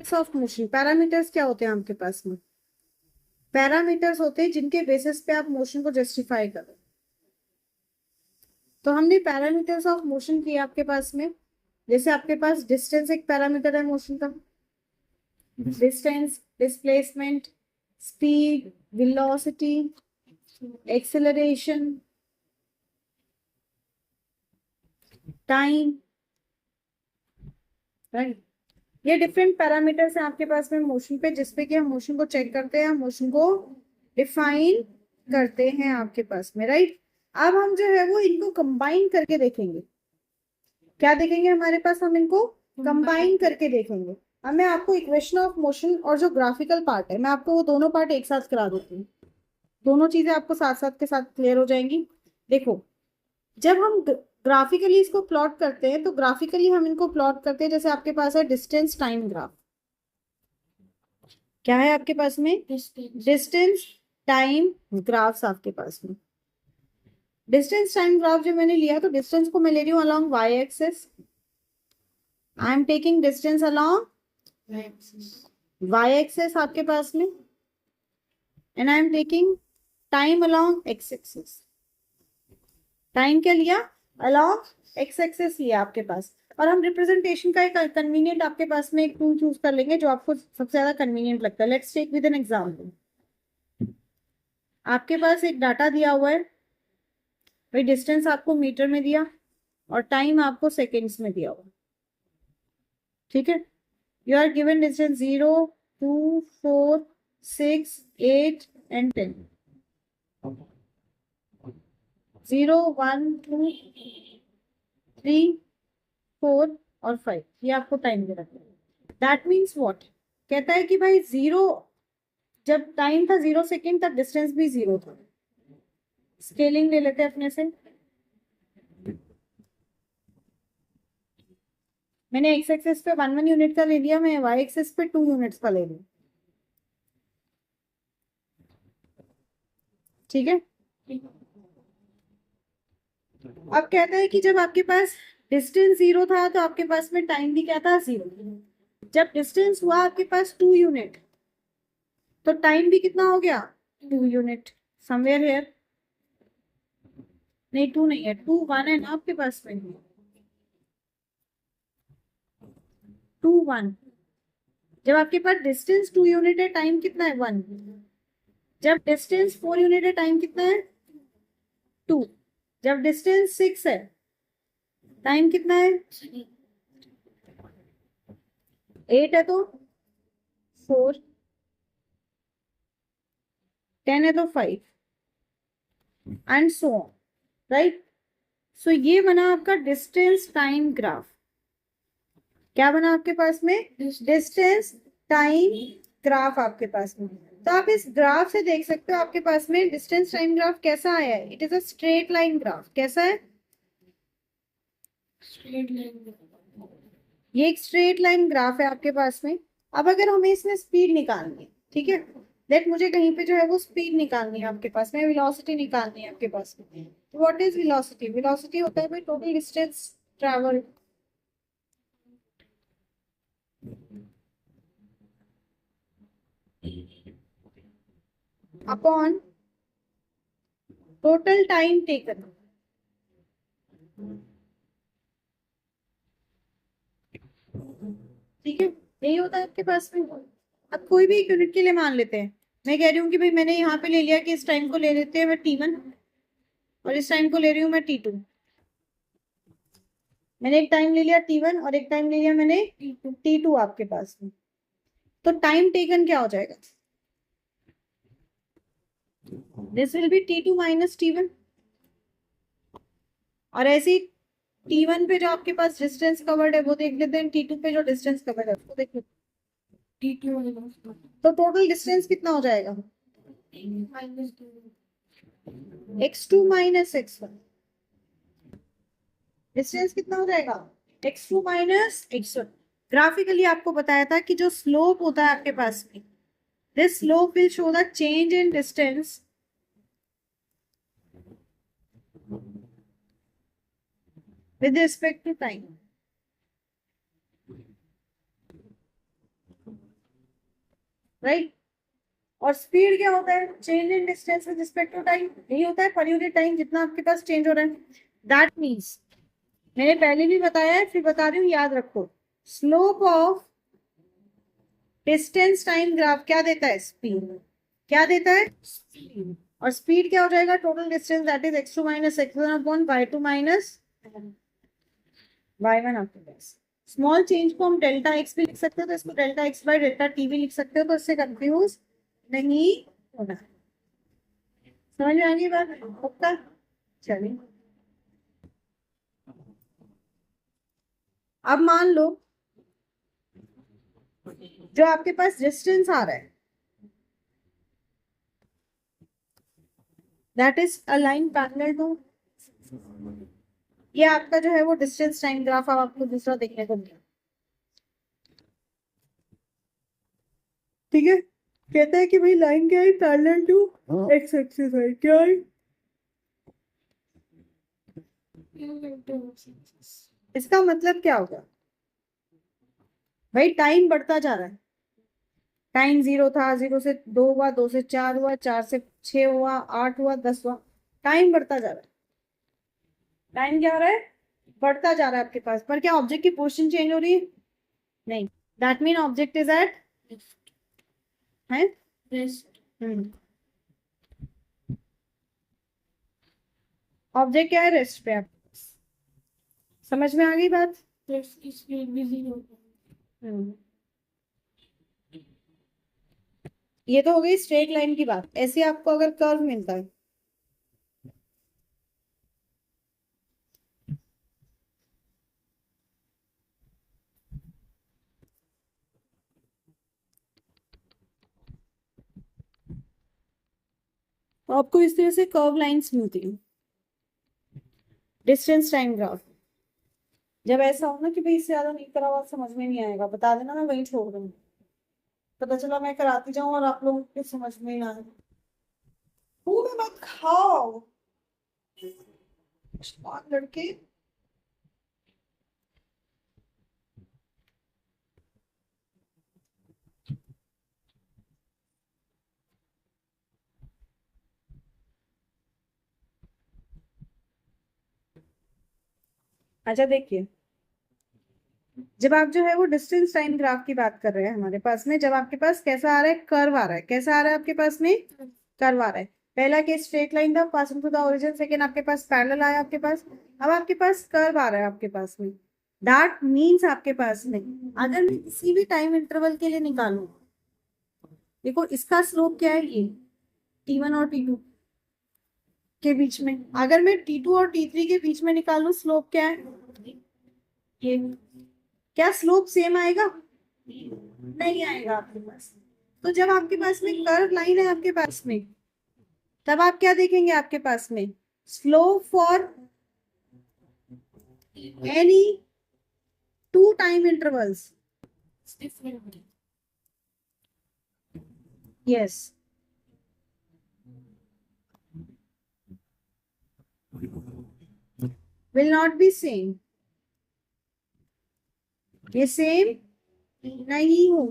Of motion, parameters क्या होते हैं आपके पास में? पैरामीटर्स होते हैं जिनके बेसिस पे आप मोशन को जस्टिफाई करो। तो हमने पैरामीटर्स ऑफ मोशन किया आपके पास में। जैसे आपके पास डिस्टेंस एक पैरामीटर है मोशन का। Distance, displacement, speed, velocity, acceleration, time, right. ये डिफरेंट पैरामीटर्स हैं आपके पास में मोशन पे, जिसपे कि हम मोशन को चेक करते हैं, मोशन को डिफाइन करते हैं आपके पास में, राइट। अब हम जो है वो इनको कंबाइन करके देखेंगे। क्या देखेंगे हमारे पास? हम इनको कंबाइन करके देखेंगे। अब मैं आपको इक्वेशन ऑफ मोशन और जो ग्राफिकल पार्ट है, मैं आपको वो दोनों पार्ट एक साथ करा देती हूँ। दोनों चीजें आपको साथ साथ के साथ क्लियर हो जाएंगी। देखो, जब हम ग्राफिकली इसको प्लॉट करते हैं, तो ग्राफिकली हम इनको प्लॉट करते हैं जैसे आपके पास है डिस्टेंस टाइम ग्राफ। क्या है आपके पास में? डिस्टेंस टाइम ग्राफ्स आपके पास में। डिस्टेंस टाइम ग्राफ जो मैंने लिया, तो डिस्टेंस को मैं ले रही हूँ along Y axis. I am taking distance along Y axis आपके पास में, and I am taking time along X axis. Time क्या लिया? अलोंग एक्स एक्सेस लिया आपके पास। और हम रिप्रेजेंटेशन का एक कन्वीनियंट आपके पास में एक टूल चूज कर लेंगे जो आपको सबसे ज्यादा कन्वीनियंट लगता है। Let's take with an example. आपके पास एक डाटा दिया हुआ है भाई, डिस्टेंस आपको मीटर में दिया और टाइम आपको सेकेंड्स में दिया हुआ। ठीक है, you are given distance 0, 2, 4, 6, 8 and 10। 0, 1, 2, 3, 4 और 5, ये आपको टाइम दे रखा है। That means what? कहता है कि भाई जीरो, जब टाइम था 0 सेकेंड तब डिस्टेंस भी 0 था। स्केलिंग ले लेते हैं अपने से। मैंने एक्स एक्सेस पे 1 यूनिट का ले लिया, मैं वाई एक्सेस पे 2 यूनिट्स का ले लूँ। ठीक है। अब कहता है कि जब आपके पास डिस्टेंस 0 था तो आपके पास में टाइम भी क्या था? 0। जब डिस्टेंस हुआ आपके पास 2 यूनिट, तो टाइम भी कितना हो गया? 2 यूनिट। समवेयर हेयर, नहीं 2 नहीं है, 2 1 है ना आपके पास में। 2 1। जब आपके पास डिस्टेंस 2 यूनिट है, टाइम कितना है? 1। जब डिस्टेंस 4 यूनिट है, टाइम कितना है? 2। जब डिस्टेंस 6 है, टाइम कितना है? 8 है तो 4, 10 है तो 5, एंड सो ऑन, राइट। सो ये बना आपका डिस्टेंस टाइम ग्राफ। क्या बना आपके पास में? डिस्टेंस टाइम ग्राफ आपके पास में। तो आप इस ग्राफ से देख सकते हो आपके पास में डिस्टेंस टाइम ग्राफ कैसा आया है। It is a straight line graph. कैसा है? Straight line. ये एक स्ट्रेट लाइन ग्राफ है आपके पास में। अब अगर हमें इसमें स्पीड निकालनी है, ठीक है, लेट मुझे कहीं पे जो है वो स्पीड निकालनी है आपके पास में, वेलोसिटी निकालनी है आपके पास में। तो व्हाट इज वेलोसिटी? वेलोसिटी होता है भाई total distance travel upon total time taken. ठीक है, यही होता है आपके पास में। अब कोई भी एक यूनिट के लिए मान लेते हैं। मैं कह रही हूँ कि भाई मैंने यहाँ पे ले लिया कि इस टाइम को ले लेते हैं मैं T1, और इस टाइम को ले रही हूँ मैं T2। मैंने एक टाइम ले लिया T1 और एक टाइम ले लिया मैंने T2 आपके पास में। तो टाइम टेकन क्या हो जाएगा? This will be T2 minus T1। और ऐसे ही T1 पे जो आपके पास डिस्टेंस कवर्ड है वो देख लेते हैं, T2 पे जो डिस्टेंस कवर्ड है उसको देख लेते हैं। T2 तो टोटल डिस्टेंस कितना हो जाएगा? x2 minus x1। डिस्टेंस कितना हो जाएगा? x2 minus x1। ग्राफिकली आपको बताया था कि जो स्लोप होता है आपके पास में, this slope will show the change in distance with respect to time. Right. और स्पीड क्या होता है? Change in distance with respect to time, यही होता है पर यूनिट टाइम जितना आपके पास चेंज हो रहा है। दैट मीन्स, मैंने पहले भी बताया है फिर बता रही हूँ, याद रखो, slope of distance time graph क्या देता है? स्पीड। क्या देता है? स्पीड। और स्पीड क्या हो जाएगा? Total distance that is x2 minus x1 upon y2 minus y1 आपके पास। स्मॉल चेंज को हम डेल्टा एक्स भी लिख सकते हो, तो इसको delta x by delta T भी लिख सकते हो, तो इससे कंफ्यूज नहीं होना। समझ में आ गई बात? पक्का? चलिए, अब मान लो जो आपके पास डिस्टेंस आ रहा है that is a line parallel to, ये आपका जो है वो डिस्टेंस टाइम ग्राफ अब आपको दूसरा देखने को मिला। ठीक है, कहता है कि भाई लाइन क्या है? पैरेलल टू एक्स एक्सिस है। क्या है? इसका मतलब क्या होगा भाई? टाइम बढ़ता जा रहा है। टाइम 0 था, 0 से 2 हुआ, 2 से 4 हुआ, 4 से 6 हुआ, 8 हुआ, 10 हुआ। टाइम बढ़ता जा रहा है। टाइम क्या हो रहा है? बढ़ता जा रहा है आपके पास, पर क्या ऑब्जेक्ट की पोजीशन चेंज हो रही है? नहीं। That mean object is at है रेस्ट। ऑब्जेक्ट क्या है? रेस्ट पे आपके पास। समझ में आ गई बात? रेस्ट की स्पीड भी 0। ये तो हो गई स्ट्रेट लाइन की बात। ऐसे आपको अगर कर्व मिलता है, तो आपको इस तरह से कर्व लाइंस मिलती है। डिस्टेंस टाइम ग्राफ जब ऐसा हो ना कि भाई इससे ज्यादा नहीं करा हुआ, समझ में नहीं आएगा, बता देना, मैं वही छोड़ दूंगी। पता चला मैं कराती जाऊं और आप लोगों को समझ में ही ना आए। पूरे मत खाओ लड़के। अच्छा देखिए, जब आप जो है वो डिस्टेंस टाइम ग्राफ की बात कर रहे हैं हमारे पास में, जब आपके पास कैसा आ रहा है? कर्व आ रहा है। कैसा आ रहा है आपके पास में? कर्व आ रहा है। पहला केस स्ट्रेट लाइन था passing to the origin, second आपके पास पैरेलल आया आपके पास, अब आपके पास कर्व आ रहा है आपके पास में। दैट मीन्स आपके पास में अगर मैं किसी भी टाइम इंटरवल के लिए निकालू, देखो इसका स्लोप क्या है? ये T1 और T2 के बीच में। अगर मैं T2 और T3 के बीच में निकालू, स्लोप क्या है? ये। क्या स्लोप सेम आएगा? नहीं आएगा आपके पास। तो जब आपके पास में कर्व लाइन है आपके पास में, तब आप क्या देखेंगे आपके पास में? Slope for any two time intervals. Yes, will not be same. ये सेम नहीं हो,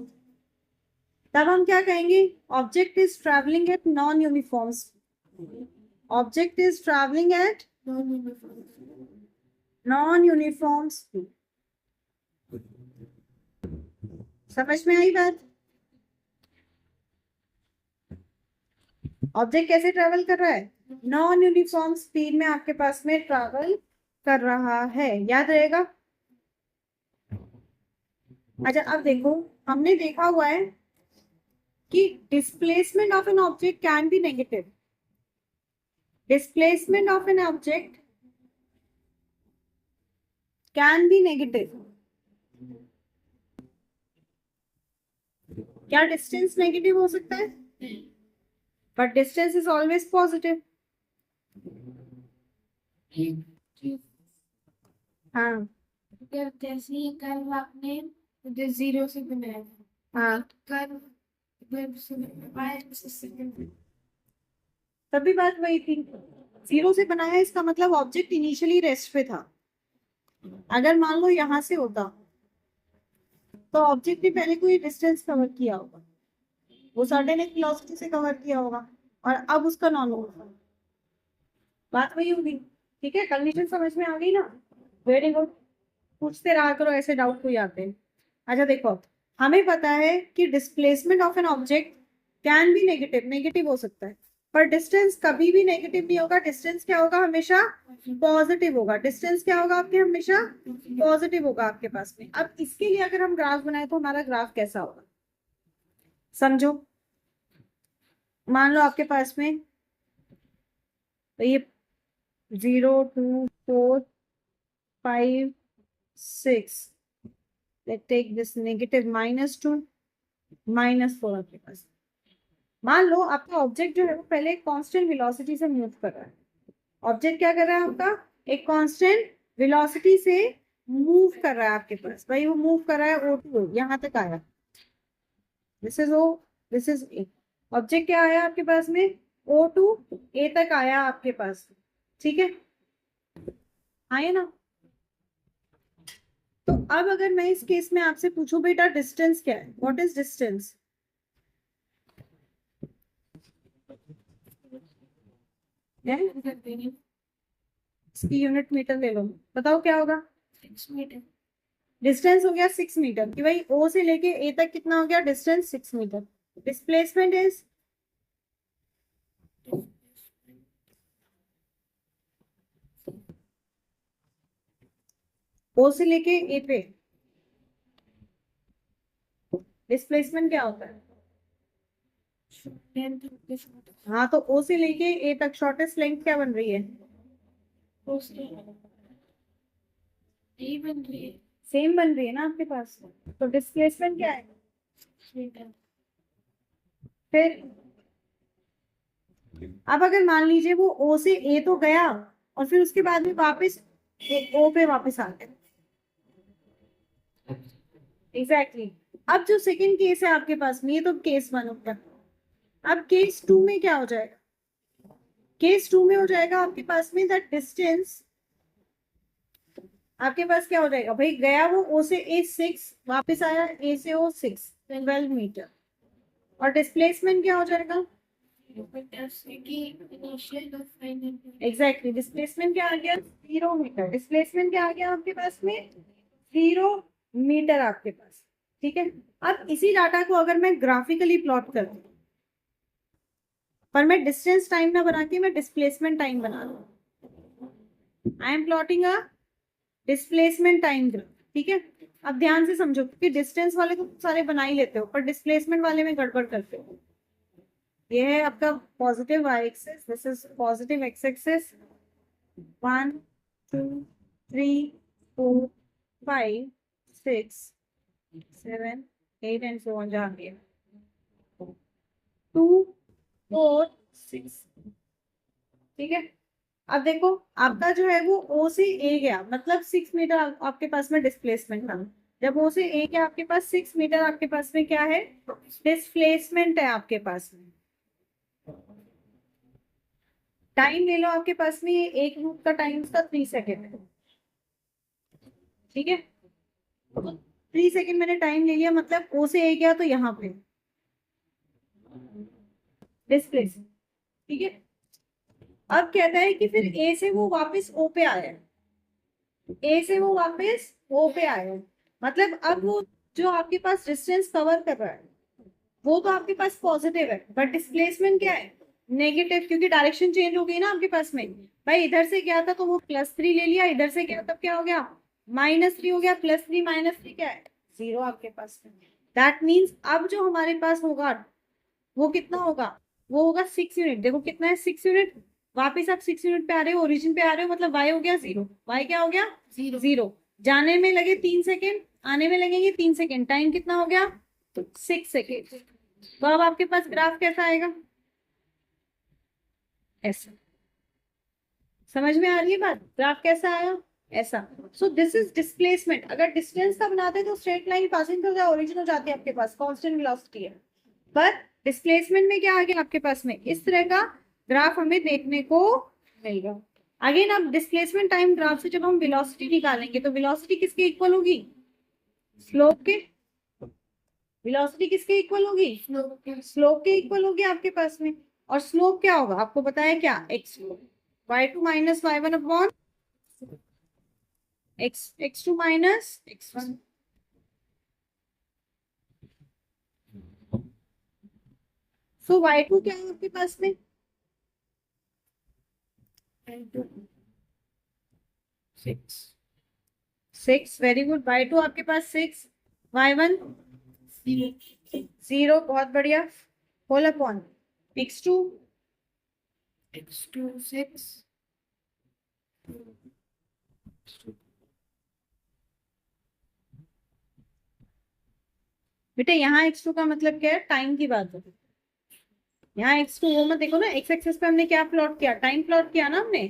तब हम क्या कहेंगे? Object is travelling eight non uniform. Object is travelling eight non uniform speed. समझ में आई बात? ऑब्जेक्ट कैसे ट्रैवल कर रहा है? नॉन यूनिफॉर्म स्पीड में आपके पास में ट्रैवल कर रहा है। याद रहेगा? अच्छा अब देखो, हमने देखा हुआ है कि displacement of an object can be negative. Displacement of an object can be negative. क्या डिस्टेंस नेगेटिव हो सकता है? But distance is always positive. हाँ जैसे ये कर्व आपने जो 0 से बनाया, हाँ कर्व तभी बात वही थी। 0 से बनाया, इसका मतलब ऑब्जेक्ट इनिशियली रेस्ट पे था। अगर मान लो यहां से होता, तो ऑब्जेक्ट ने पहले कोई डिस्टेंस कवर किया होगा। वो सर्टेन एक वेलोसिटी से कवर किया होगा और अब उसका नॉन यूनिफॉर्म, बात वही होगी। ठीक है, कंडीशन समझ में आ गई ना? वेरी गुड, पूछते रहा करो, ऐसे डाउट कोई आते हैं। अच्छा देखो, हमें पता है कि displacement of an object can be negative, negative हो सकता है, पर डिस्टेंस कभी भी नेगेटिव नहीं होगा। डिस्टेंस क्या होगा? हमेशा पॉजिटिव होगा। डिस्टेंस क्या होगा आपके? हमेशा पॉजिटिव होगा आपके पास में। अब इसके लिए अगर हम ग्राफ बनाए तो हमारा ग्राफ कैसा होगा समझो। मान लो आपके पास में तो ये 0 2 4 5 6, let's take this negative -2 -4 आपके पास। मान लो आपका ऑब्जेक्ट जो है वो पहले एक कांस्टेंट वेलोसिटी से मूव कर रहा है। ऑब्जेक्ट क्या कर रहा है आपका? एक कांस्टेंट वेलोसिटी से मूव कर रहा है आपके पास। भाई वो मूव कर रहा है O2 यहाँ तक आया, this is O, this is A। Object क्या आया आपके पास में? O2 A तक आया आपके पास। ठीक है, आए ना? तो अब अगर मैं इस केस में आपसे पूछूं बेटा डिस्टेंस क्या है, व्हाट इज डिस्टेंस? इसकी यूनिट मीटर ले लो, बताओ क्या होगा? 6 मीटर। डिस्टेंस हो गया 6 मीटर कि भाई O से लेके A तक कितना हो गया distance? 6 metre. Displacement is O से लेके A पे डिस्प्लेसमेंट क्या होता है? हाँ, तो O से लेके A तक शॉर्टेस्ट लेंथ क्या बन रही है? सेम बन रही है ना आपके पास। तो डिस्प्लेसमेंट क्या है? फिर अब अगर मान लीजिए वो O से A तो गया और फिर उसके बाद में वापस O पे वापस आ गया। एग्जैक्टली। अब जो सेकंड केस है आपके पास में, ये तो केस 1 हो गया। अब केस 2 में क्या हो जाएगा? केस 2 में हो जाएगा आपके पास में दैट डिस्टेंस, आपके पास क्या हो जाएगा भाई? गया वो O से A 6, वापस आया A से O 6, 12 मीटर। और डिस्प्लेसमेंट क्या हो जाएगा? एग्जैक्टली, डिस्प्लेसमेंट क्या आ गया? 0 मीटर। डिस्प्लेसमेंट क्या आ गया आपके पास में? 0 मीटर आपके पास। ठीक है, अब इसी डाटा को अगर मैं ग्राफिकली प्लॉट कर दूं, पर मैं डिस्टेंस टाइम ना बना के मैं डिस्प्लेसमेंट टाइम बना दूं, I am plotting a displacement time graph. ठीक है, अब ध्यान से समझो क्योंकि डिस्टेंस वाले तो सारे बना ही लेते हो, पर डिस्प्लेसमेंट वाले में गड़बड़ करते हो। ये है आपका positive y axis, this is positive x axis. 1 2 3 4 5 6 7 8 and so on जा रही है। 2 4 6। ठीक है, अब देखो आपका जो है वो O से A गया, मतलब 6 मीटर आपके पास में डिस्प्लेसमेंट था। जब O से A गया आपके पास 6 मीटर, आपके पास में क्या है? डिस्प्लेसमेंट है आपके पास में। टाइम ले लो आपके पास में, ये एक लूप का टाइम उसका 3 सेकेंड है। ठीक है, तो 3 सेकेंड मैंने टाइम ले लिया, मतलब O से A गया तो यहाँ पे डिस्प्लेस। ठीक है, अब कहता है कि फिर A से वो वापस O पे आया, A से वो वापस O पे आया, मतलब अब वो जो आपके पास डिस्टेंस कवर कर रहा है वो तो आपके पास पॉजिटिव है, बट डिस्प्लेसमेंट क्या है? नेगेटिव, क्योंकि डायरेक्शन चेंज हो गई ना आपके पास में। भाई इधर से गया था तो वो +3 ले लिया, इधर से गया तब क्या हो गया? -3 हो गया। +3 -3 क्या है? 0 आपके पास में। दैट मीन्स अब जो हमारे पास होगा वो कितना होगा? वो होगा 6 यूनिट। देखो कितना है? 6 यूनिट। वापिस आप 6 यूनिट पे आ रहे हो, ओरिजिन पे आ रहे हो, मतलब y हो गया 0। y क्या हो गया? 0। जाने में लगे 3 सेकेंड, आने में लगेंगे 3 सेकेंड, टाइम कितना हो गया? 6 सेकेंड। तो अब आपके पास ग्राफ कैसा आएगा? ऐसा। समझ में आ रही है बात? ग्राफ कैसा आया? ऐसा। So this is displacement. अगर डिस्टेंस का बनाते तो straight line passing through the origin हो जाती है आपके पास, कांस्टेंट वेलोसिटी है। पर डिस्प्लेसमेंट में क्या आ गया आपके पास में? इस तरह का ग्राफ हमें देखने को मिलेगा। अगेन अब डिस्प्लेसमेंट टाइम ग्राफ से जब हम वेलोसिटी निकालेंगे तो वेलोसिटी किसके इक्वल होगी? स्लोप के। वेलोसिटी किसके इक्वल होगी? स्लोप के इक्वल होगी आपके पास में। और स्लोप क्या होगा आपको बताया क्या? X Y two minus Y one upon X two minus X one. So Y two क्या है आपके पास में? 6। Very good. वाई टू आपके पास 6, वाई वन 0। बहुत बढ़िया। Whole upon x2 6। बेटा यहाँ x2 का मतलब क्या है? टाइम की बात है। यहाँ x2 वो मत देखो ना, x एक्सिस पे हमने क्या प्लॉट किया? टाइम प्लॉट किया ना हमने।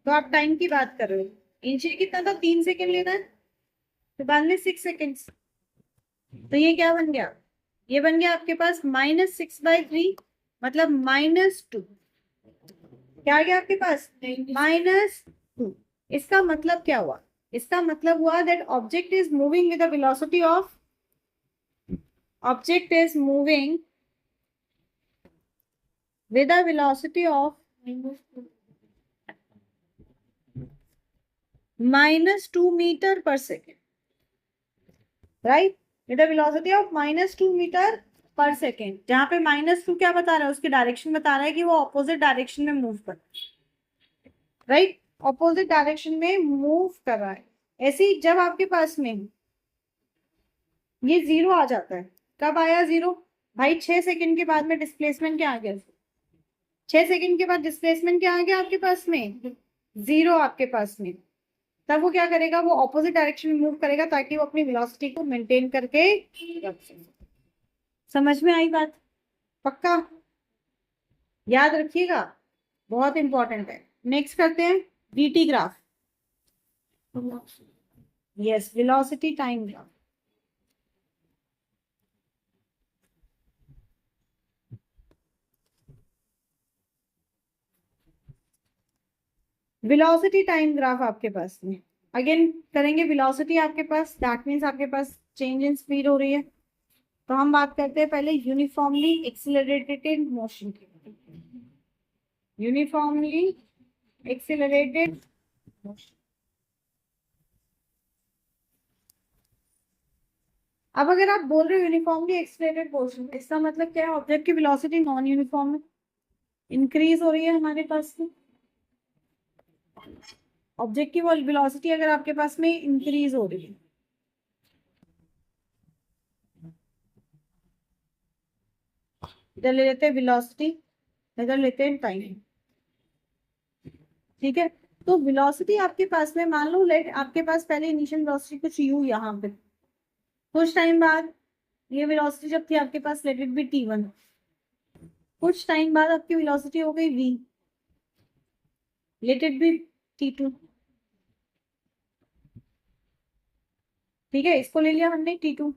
तो आप टाइम की बात कर रहे हो। इनिशियल कितना था? 3 सेकेंड लेना है, तो बाद में 6 सेकेंड। तो ये क्या बन गया? ये बन गया आपके पास -6/3, मतलब -2। क्या आ गया आपके पास? -2। इसका मतलब क्या हुआ? इसका मतलब हुआ that object is moving with the velocity of object is moving with a velocity of -2 meter per second, right? With a velocity of -2 meter per second। जहां पे -2 क्या बता रहा है? उसकी डायरेक्शन बता रहा है कि वो ऑपोजिट डायरेक्शन में मूव कर, राइट? ऑपोजिट डायरेक्शन में मूव कर रहा है। ऐसे ही जब आपके पास में ये 0 आ जाता है, कब आया 0? भाई 6 सेकेंड के बाद में डिस्प्लेसमेंट क्या आ गया? 6 सेकेंड के बाद डिस्प्लेसमेंट क्या आ गया आपके पास में? 0 आपके पास में। तब वो क्या करेगा? वो ऑपोजिट डायरेक्शन में मूव करेगा ताकि वो अपनी वेलोसिटी को मेंटेन करके रख सके। समझ में आई बात? पक्का याद रखिएगा, बहुत इंपॉर्टेंट है। नेक्स्ट करते हैं VT graph. Yes, velocity time graph. Velocity time graph आपके पास में अगेन करेंगे। वेलोसिटी आपके पास, दैट मीन्स आपके पास चेंज इन स्पीड हो रही है। तो हम बात करते हैं पहले यूनिफॉर्मली एक्सिलरेटेड मोशन की। Uniformly accelerated motion. अब अगर आप बोल रहे हो यूनिफॉर्मली एक्सिलरेटेड मोशन, इसका मतलब क्या है? ऑब्जेक्ट की वेलोसिटी नॉन यूनिफॉर्म है, इंक्रीज हो रही है हमारे पास में। ऑब्जेक्ट की वेलोसिटी अगर आपके पास में इंक्रीज हो रही है, इधर ले लेते हैं वेलोसिटी, इधर लेते हैं टाइम, ठीक है? तो वेलोसिटी आपके पास में, मान लो लेट आपके पास पहले इनिशियल वेलोसिटी कुछ यू यहाँ पे, कुछ टाइम बाद ये वेलोसिटी जब थी आपके पास, लेट इट बी t1। कुछ टाइम बाद आपकी वेलोसिटी हो गई v, let it be t2। ठीक है, इसको ले लिया हमने t2।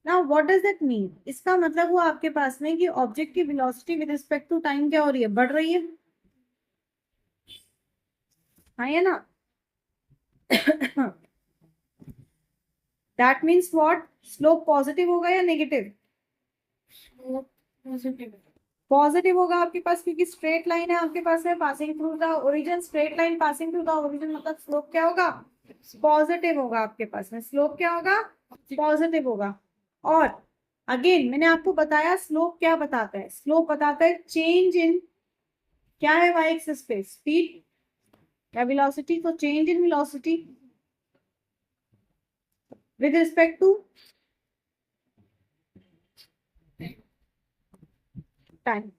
Now what does that mean? इसका मतलब हुआ आपके पास में कि ऑब्जेक्ट की velocity with respect to time क्या हो रही है? बढ़ रही है। हाँ या ना? That means what? Slope positive होगा या नेगेटिव? पॉजिटिव होगा आपके पास, क्योंकि स्ट्रेट लाइन है आपके पास है passing through the origin. Straight line passing through the origin मतलब स्लोप क्या होगा? पॉजिटिव होगा आपके पास में। स्लोप क्या होगा? पॉजिटिव होगा। और अगेन मैंने आपको बताया स्लोप क्या बताता है? स्लोप बताता है चेंज इन, क्या है वाई एक्सिस पे? स्पीड या वेलोसिटी। तो change in velocity with respect to time.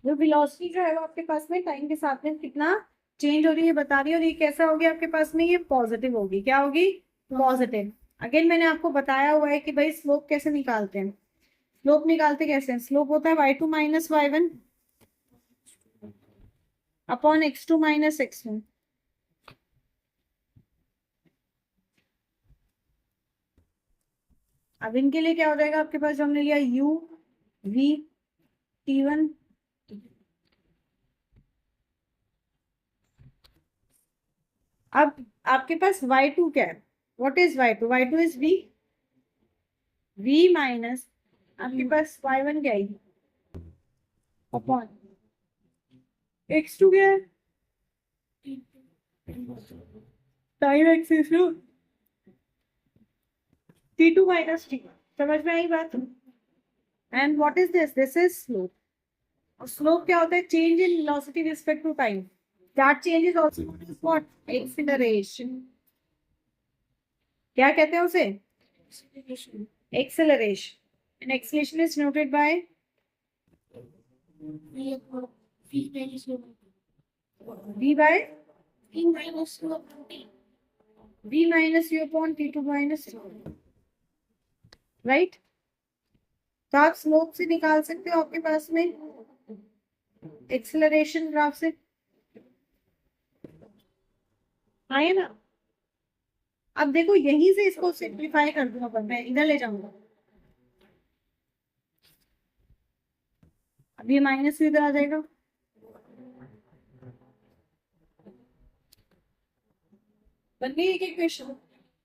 जो वेलोसिटी जो है वो आपके पास में टाइम के साथ में कितना चेंज हो रही है बता रही है। और ये कैसा होगी आपके पास में? ये पॉजिटिव होगी। क्या होगी? पॉजिटिव। अगेन मैंने आपको बताया हुआ है कि भाई स्लोप कैसे निकालते हैं। स्लोप निकालते कैसे हैं? स्लोप होता है y2 minus y1 upon x2 minus x1। अब इनके लिए क्या हो जाएगा आपके पास? जो हमने लिया u v t1। अब आपके पास y2 क्या है? What is y2? y2 is v minus आपके पास y1 क्या है अपॉन x2 क्या है? Time axis t2 minus t। समझ में आई बात? And what is this? This is slope. और स्लोप क्या होता है? Change in velocity respect to time. That change is also known as what? Acceleration. क्या कहते हैं उसे? Acceleration. And acceleration is denoted by v by v minus u upon t2 minus t, right? तो आप slope से निकाल सकते हो आपके पास में एक्सेलरेशन ग्राफ से, आए ना? अब देखो यहीं से इसको सिंप्लीफाई कर दूंगा, पर मैं इधर ले जाऊंगा। अब ये माइनस इधर आ जाएगा, बन गई एक इक्वेशन।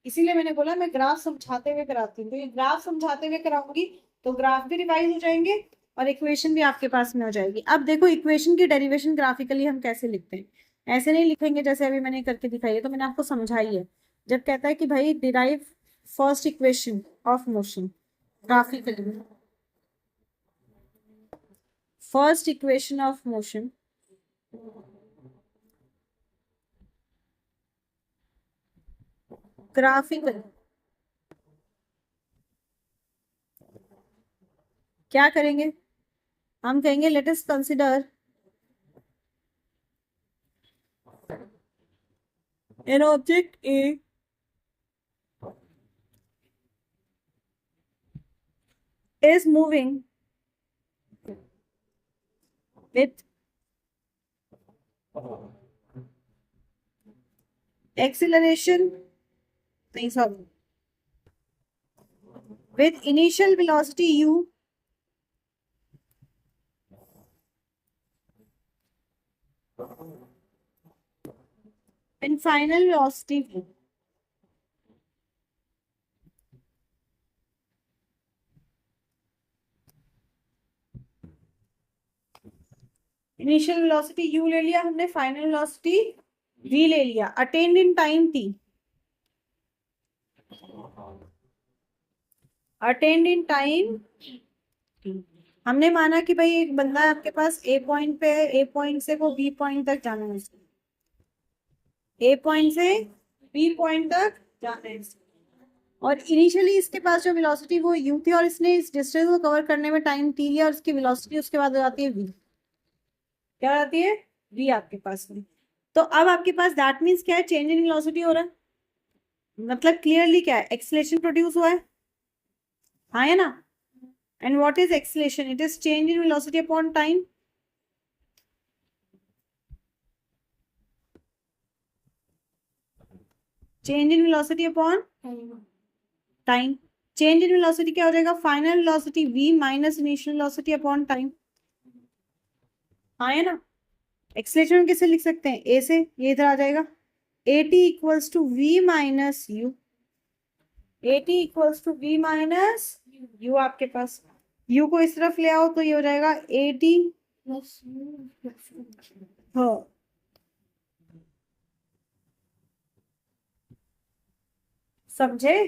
इसीलिए मैंने बोला मैं ग्राफ समझाते हुए कराती हूँ, तो ये ग्राफ समझाते हुए कराऊंगी तो ग्राफ भी रिवाइज हो जाएंगे और इक्वेशन भी आपके पास में हो जाएगी। अब देखो इक्वेशन की डेरिवेशन ग्राफिकली हम कैसे लिखते हैं। ऐसे नहीं लिखेंगे जैसे अभी मैंने करके दिखाई है, तो मैंने आपको समझाई है। जब कहता है कि भाई derive first equation of motion graphically, first equation of motion graphically क्या करेंगे? हम कहेंगे let us consider an object A is moving with acceleration, sorry, with initial velocity u and final velocity v. Initial velocity u ले लिया हमने, final velocity v ले लिया, attend in time t, attend in time t। हमने माना कि भाई एक बंदा है आपके पास ए पॉइंट पे है, ए पॉइंट से वो बी पॉइंट तक जाना है, ए पॉइंट से बी पॉइंट तक जाना है, और इनिशियली इसके पास जो वेलोसिटी वो u थी और इसने इस डिस्टेंस को कवर करने में टाइम t लिया और उसकी वेलोसिटी उसके बाद हो जाती है v। क्या हो जाती है? v आपके पास में। तो अब आपके पास दैट मीन्स क्या है? चेंज इन वेलोसिटी हो रहा है, मतलब क्लियरली क्या है? एक्सेलरेशन प्रोड्यूस हुआ है, हाँ है ना? And what is acceleration? It is change in velocity upon time. Change in velocity upon time. Change in velocity क्या हो जाएगा? Final velocity v minus initial velocity upon time, हाँ है ना? एक्सेलरेशन कैसे लिख सकते हैं? ए से, ये इधर आ जाएगा, a t equals to v minus u, a t equals to v minus u. आपके पास यू को इस तरफ ले आओ तो ये हो जाएगा ए टी, हाँ समझे?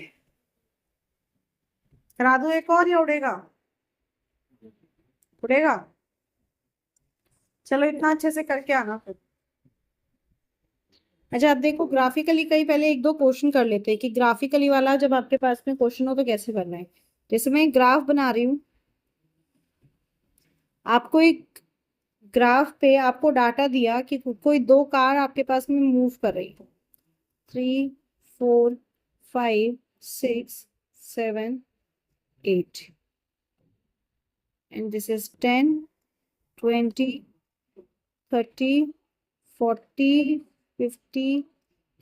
करा दो एक और या उड़ेगा? उड़ेगा? चलो इतना अच्छे से करके आना फिर। अच्छा अब देखो ग्राफिकली, कई पहले एक दो क्वेश्चन कर लेते हैं कि ग्राफिकली वाला जब आपके पास में क्वेश्चन हो तो कैसे करना है। जैसे मैं ग्राफ बना रही हूँ, आपको एक ग्राफ पे आपको डाटा दिया कि कोई दो कार आपके पास में मूव कर रही है, 3 4 5 6 7 8 and this is 10 20 30 40 50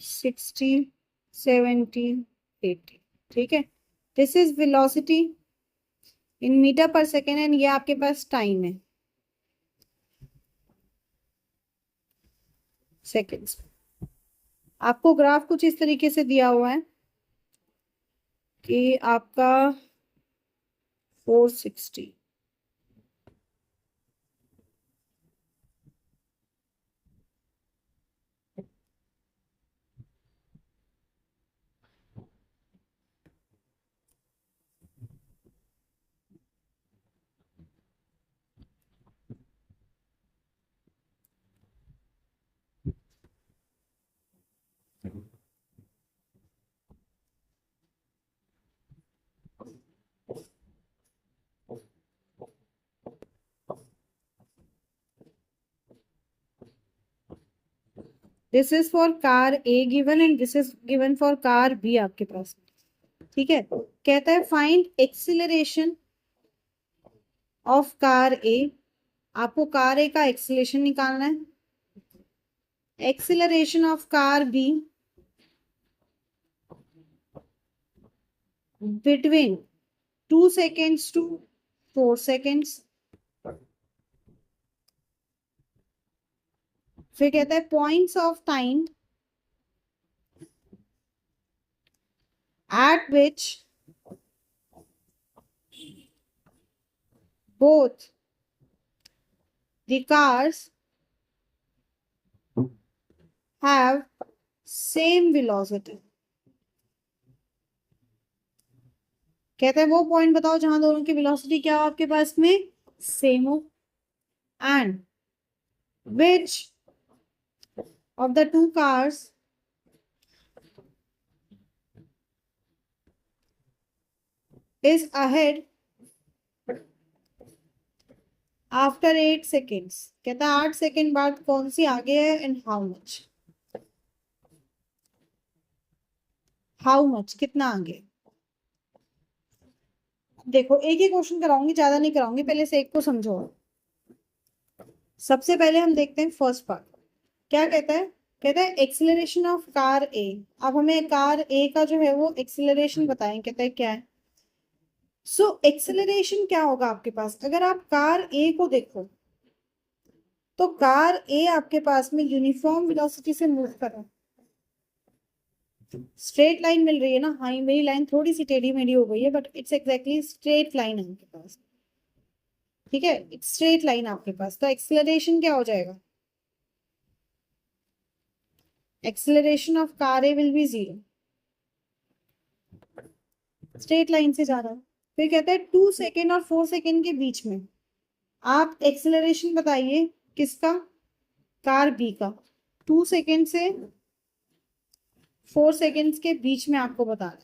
60 70 80, ठीक है? This is velocity in meter per second and ये आपके पास टाइम है सेकेंड्स। आपको ग्राफ कुछ इस तरीके से दिया हुआ है कि आपका 460, this is for car A given and this is given for car B आपके पास। ठीक है, कहता है find acceleration of car A. आपको कार ए का एक्सिलेशन निकालना है। Acceleration of car B between 2 seconds to 4 seconds। फिर कहता है points of time at which both the cars have same velocity। कहते हैं वो पॉइंट बताओ जहां दोनों की वेलोसिटी क्या हो आपके पास में, सेम हो। And which of the two cars is ahead after 8 seconds। कहता है 8 सेकेंड बाद कौन सी आगे है एंड हाउ मच कितना आगे। देखो एक ही क्वेश्चन कराऊंगी, ज्यादा नहीं कराऊंगी, पहले से एक को समझो। सबसे पहले हम देखते हैं फर्स्ट पार्ट क्या कहता है। कहता है एक्सिलरेशन ऑफ कार ए। अब हमें कार ए का जो है वो एक्सिलरेशन बताएं, कहता है क्या है। सो एक्सिलरेशन क्या होगा आपके पास, अगर आप कार ए को देखो तो कार ए आपके पास में यूनिफॉर्म वेलोसिटी से मूव कर रहा है। स्ट्रेट लाइन मिल रही है ना, हाँ मेरी लाइन थोड़ी सी टेढ़ी मेढ़ी हो गई है but it's exactly straight line है आपके पास। ठीक है, इट्स स्ट्रेट लाइन आपके पास, तो एक्सिलरेशन क्या हो जाएगा, acceleration of car A will be 0। Straight line से जा रहा है। फिर कहता है 2 सेकेंड और 4 सेकेंड के बीच में आप एक्सिलरेशन बताइए किसका, कार बी का। 2 सेकेंड से 4 सेकेंड्स के बीच में आपको बता रहा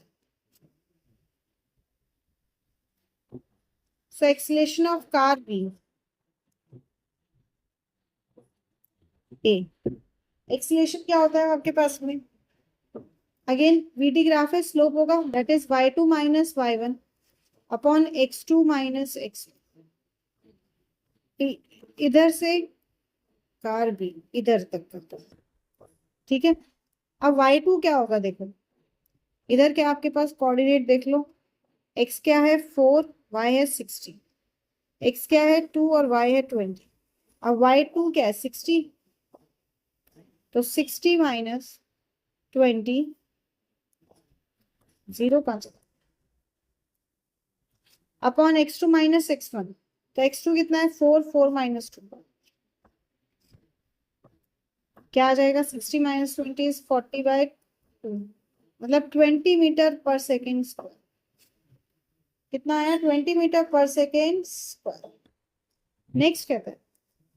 है। So acceleration of car B A. Acceleration क्या होता है आपके पास में, अगेन वीटी ग्राफ है, स्लोप होगा that is y2 minus y1 upon x2 minus x। इधर से कार बी इधर तक करता है। ठीक है, अब y2 क्या होगा, देखो इधर क्या आपके पास कोऑर्डिनेट देख लो, x क्या है 4, y है 60, x क्या है 2 और y है 20। अब y2 क्या है 60, तो 60 माइनस 20 0 का अपॉन x2 माइनस x1, तो x2 कितना है 4, 4 माइनस 2 क्या आ जाएगा 60 माइनस 20 इज 40/2, मतलब 20 मीटर पर सेकेंड स्क्वायर। कितना आया 20 metre per second square. Next कहता है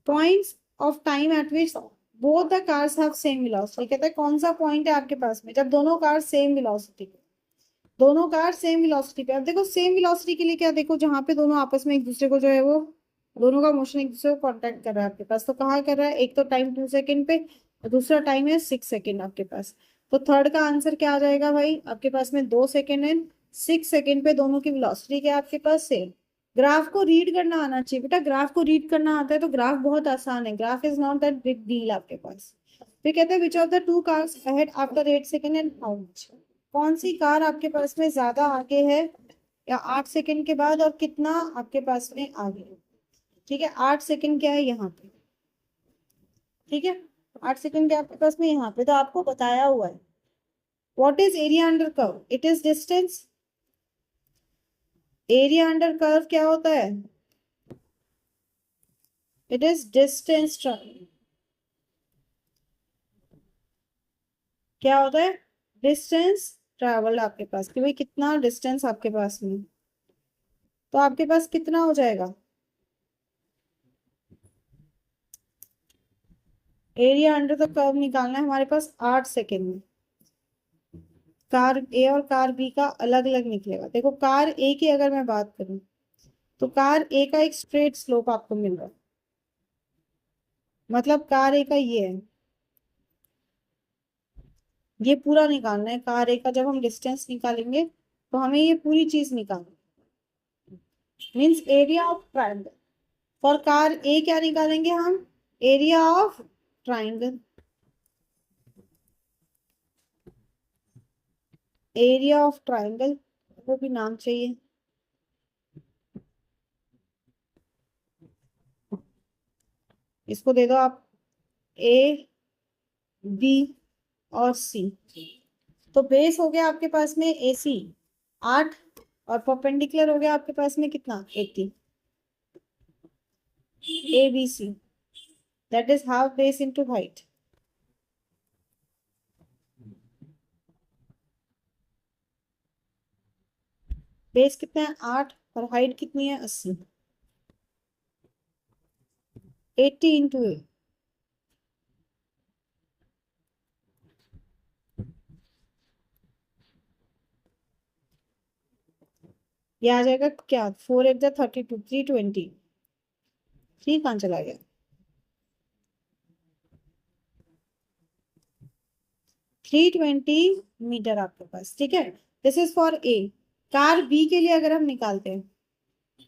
points of time eight which both the cars have same velocity. कहता है कौन सा पॉइंट है आपके पास में जब दोनों कार सेम वेलोसिटी पे, दोनों कार सेम वेलोसिटी पे। अब देखो सेम वेलोसिटी के लिए क्या, देखो जहां पे दोनों आपस में एक दूसरे को जो है वो दोनों का मोशन एक दूसरे को कांटेक्ट कर रहा है आपके पास, तो कहाँ कर रहा है, एक तो टाइम 2 सेकेंड पे और दूसरा टाइम है 6 सेकेंड आपके पास। तो थर्ड का आंसर क्या आ जाएगा भाई, आपके पास में 2 सेकेंड एंड 6 सेकेंड पे दोनों की वेलोसिटी क्या आपके पास सेम। ग्राफ को रीड करना आना चाहिए बेटा, ग्राफ को रीड करना आता है तो ग्राफ बहुत आसान है, graph is not that big deal आपके पास। फिर कहते हैं which of the two cars ahead after 8 second and how much. कौन सी कार आपके पास में ज्यादा आगे है या 8 सेकेंड के बाद, और कितना आपके पास में आगे है। ठीक है, 8 सेकेंड क्या है यहाँ पे। ठीक है, 8 सेकेंड के आपके पास में यहाँ पे तो आपको बताया हुआ है। What is area under curve? It is distance. Area under curve क्या होता है? It is distance travel. क्या होता है? डिस्टेंस ट्रैवल आपके पास, कि भाई कितना डिस्टेंस आपके पास में, तो आपके पास कितना हो जाएगा? एरिया अंडर द कर्व निकालना है हमारे पास 8 सेकेंड में। कार ए और कार बी का अलग अलग निकलेगा। देखो कार ए की अगर मैं बात करूं तो कार ए का एक स्ट्रेट स्लोप आपको मिल रहा है, मतलब कार ए का ये है, ये पूरा निकालना है कार ए का। जब हम डिस्टेंस निकालेंगे तो हमें ये पूरी चीज निकालनी, means area of triangle. For car A क्या निकालेंगे हम? Area of triangle. Area of triangle, वो भी नाम चाहिए। इसको दे दो आप ए, बी और सी। तो बेस हो गया आपके पास में ए सी 8, और परपेंडिकुलर हो गया आपके पास में कितना? 80। A B C, that is half base into height. Base कितना है? 8, और हाइट कितनी है? 80। 80 इंटू ए, ये आ जाएगा क्या? 4 8 32, 320। 3 कहाँ चला गया? 320 मीटर आपके पास, ठीक है। This is for A. Car B के लिए अगर हम निकालते हैं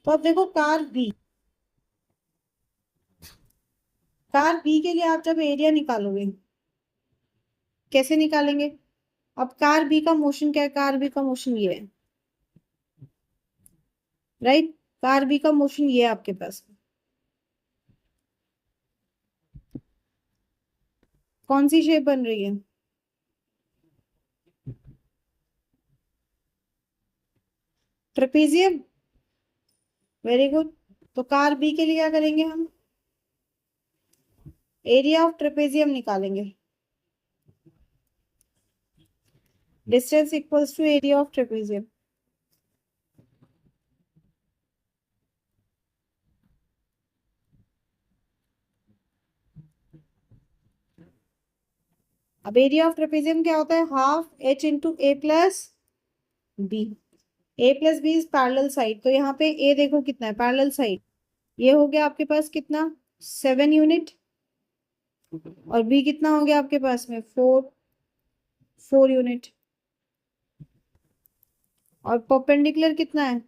तो अब देखो कार बी के लिए आप जब एरिया निकालोगे कैसे निकालेंगे? अब कार बी का मोशन क्या है? कार बी का मोशन ये है, राइट। कार बी का मोशन ये है आपके पास। कौन सी शेप बन रही है? ट्रेपेजियम। Very good. तो कार बी के लिए क्या करेंगे हम? एरिया ऑफ ट्रेपेजियम निकालेंगे। Distance equals to area of trapezium. अब एरिया ऑफ ट्रेपेजियम क्या होता है? Half h into a plus b. A plus b is parallel side, तो यहाँ पे ए देखो कितना है? Parallel side. ये हो गया आपके पास कितना? 7 यूनिट। और बी कितना हो गया आपके पास में? 4 यूनिट। और परपेंडिकुलर कितना है?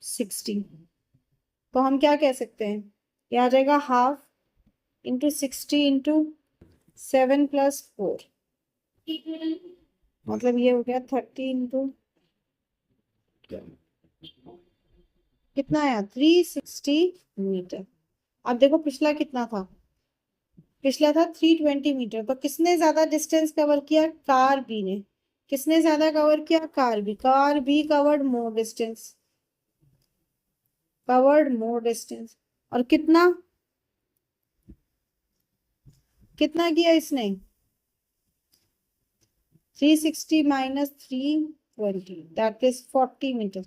60। तो हम क्या कह सकते हैं? ये आ जाएगा हाफ इंटू 60 इंटू 7 + 4, मतलब ये हो गया 30 इंटू कितना आया? 360 मीटर। अब देखो पिछला कितना था? पिछला था 320 मीटर। तो किसने ज्यादा डिस्टेंस कवर किया? कार बी ने। किसने ज्यादा कवर किया? Car B. Car B covered more distance, covered more distance. और कितना कितना किया इसने? 360 माइनस 320, दैट इज 40 मीटर।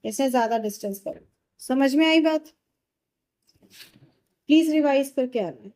इसने ज्यादा डिस्टेंस कवर। समझ में आई बात? प्लीज रिवाइज करके आना है।